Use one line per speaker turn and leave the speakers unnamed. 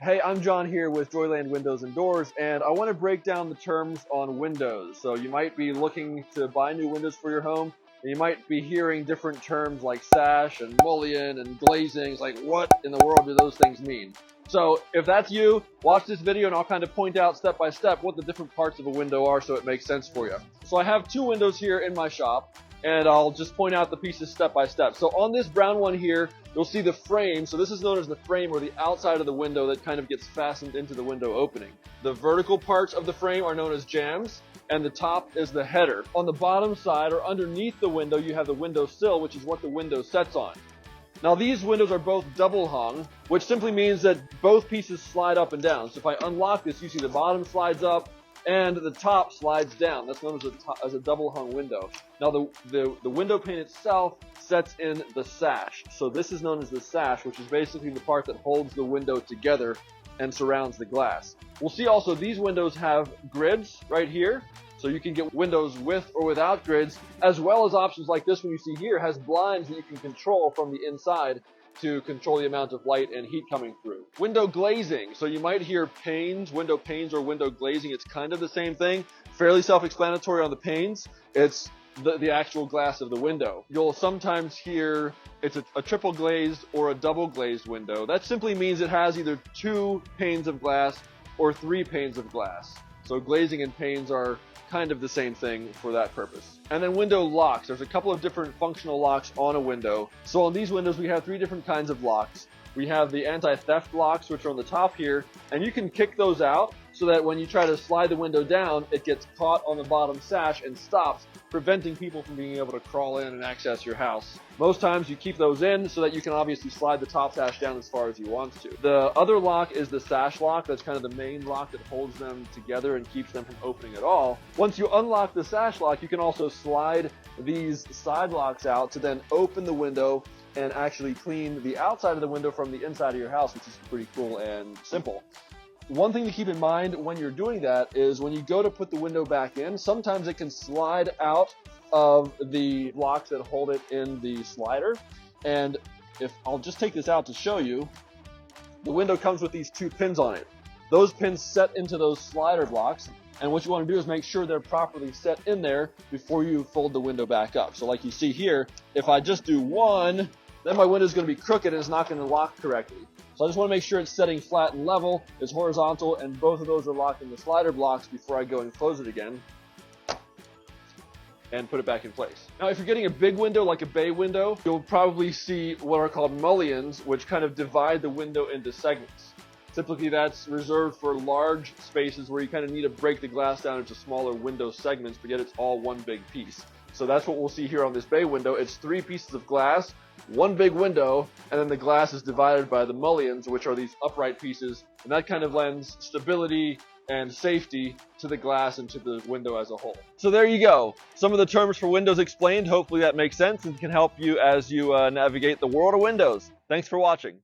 Hey, I'm John here with Joyland Windows and Doors, and I want to break down the terms on windows. So you might be looking to buy new windows for your home, and you might be hearing different terms like sash and mullion and glazing. It's like, what in the world do those things mean? So if that's you, watch this video and I'll kind of point out step by step what the different parts of a window are so it makes sense for you. So I have two windows here in my shop, and I'll just point out the pieces step by step. So on this brown one here, you'll see the frame. So this is known as the frame, or the outside of the window that kind of gets fastened into the window opening. The vertical parts of the frame are known as jambs, and the top is the header. On the bottom side, or underneath the window, you have the window sill, which is what the window sets on. Now these windows are both double hung, which simply means that both pieces slide up and down. So if I unlock this, you see the bottom slides up and the top slides down. That's known as a double hung window. Now the window pane itself sets in the sash. So this is known as the sash, which is basically the part that holds the window together and surrounds the glass. We'll see also these windows have grids right here. So you can get windows with or without grids, as well as options like this one you see here has blinds that you can control from the inside to control the amount of light and heat coming through. Window glazing. So you might hear panes, window panes, or window glazing. It's kind of the same thing. Fairly self-explanatory on the panes. It's the actual glass of the window. You'll sometimes hear it's a triple glazed or a double glazed window. That simply means it has either 2 panes of glass or 3 panes of glass. So glazing and panes are kind of the same thing for that purpose. And then window locks. There's a couple of different functional locks on a window. So on these windows we have 3 different kinds of locks. We have the anti-theft locks, which are on the top here, and you can kick those out so that when you try to slide the window down, it gets caught on the bottom sash and stops, preventing people from being able to crawl in and access your house. Most times you keep those in so that you can obviously slide the top sash down as far as you want to. The other lock is the sash lock. That's kind of the main lock that holds them together and keeps them from opening at all. Once you unlock the sash lock, you can also slide these side locks out to then open the window and actually clean the outside of the window from the inside of your house, which is pretty cool and simple. One thing to keep in mind when you're doing that is when you go to put the window back in, sometimes it can slide out of the blocks that hold it in the slider. And if I'll just take this out to show you, the window comes with these 2 pins on it. Those pins set into those slider blocks, and what you want to do is make sure they're properly set in there before you fold the window back up. So like you see here, if I just do one, then my window is going to be crooked and it's not going to lock correctly. So I just want to make sure it's setting flat and level, it's horizontal, and both of those are locked in the slider blocks before I go and close it again and put it back in place. Now if you're getting a big window like a bay window, you'll probably see what are called mullions, which kind of divide the window into segments. Typically that's reserved for large spaces where you kind of need to break the glass down into smaller window segments, but yet it's all one big piece. So that's what we'll see here on this bay window. It's 3 pieces of glass, 1 big window, and then the glass is divided by the mullions, which are these upright pieces, and that kind of lends stability and safety to the glass and to the window as a whole. So there you go. Some of the terms for windows explained. Hopefully that makes sense and can help you as you navigate the world of windows. Thanks for watching.